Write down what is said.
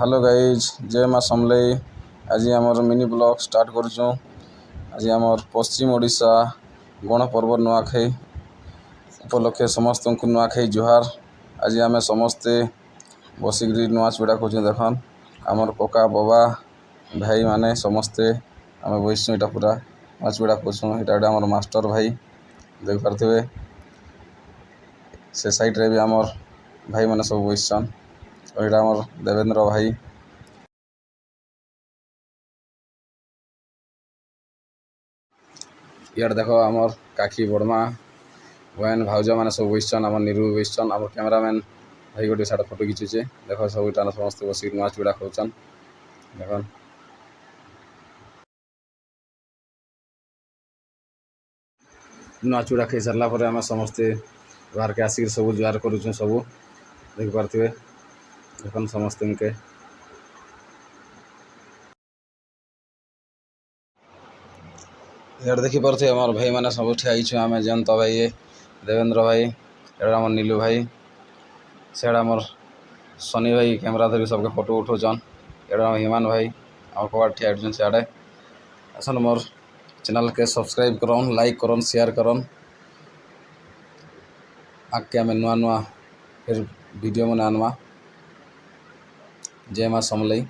Hello guys जय माँ समलई। आज आमर मिनी ब्लॉग स्टार्ट करुँ। आज आमर पश्चिम ओडिशा गणपर्व नुआखाई उपलक्षे समस्त को नुआखाई जुहार। आज आम समस्ते बसिक नुआ चूड़ा कर देखन आमर कका बाबा भाई माने समस्ते आम बसुँ। यहाँ पूरा नुआ चूड़ा करछुँ। यहाँ आमर मास्टर भाई देख पारे से साइड्रे भी आमर भाई मैंने सब बसछन। और यहाँ आमर देवेंद्र भाई इड देख आमर काकी बड़मा बहन भाउज मैंने सब बसछन। आम निरू बसछन। आम कैमेरामैन भाई गोटे साइड फोटो खिचुचे देख सब इटा समस्त बस नुआ चूड़ा खाऊन देख। नुआ चूड़ा खाई सारा पर आम समस्ते बाहर के आसिक सब जुआर करुँ। सब देख पारे देख समस्त के इधर देखी पारे आम भाई मैंने सब ठियाईछु। आम जयंत भाई देवेंद्र भाई इधर आम नीलू भाई सियाड़े आमर सनी भाई कैमेरा धरिक सबके फोटो उठाऊन। इधर आम हिमान भाई आम कबाड़ ठिया सियाड़े आसन मोर चैनल के सब्सक्राइब करन लाइक करन शेयर करन। आगे आम नुआ नुआ फिर वीडियो मन आनवा। जय माँ समलई।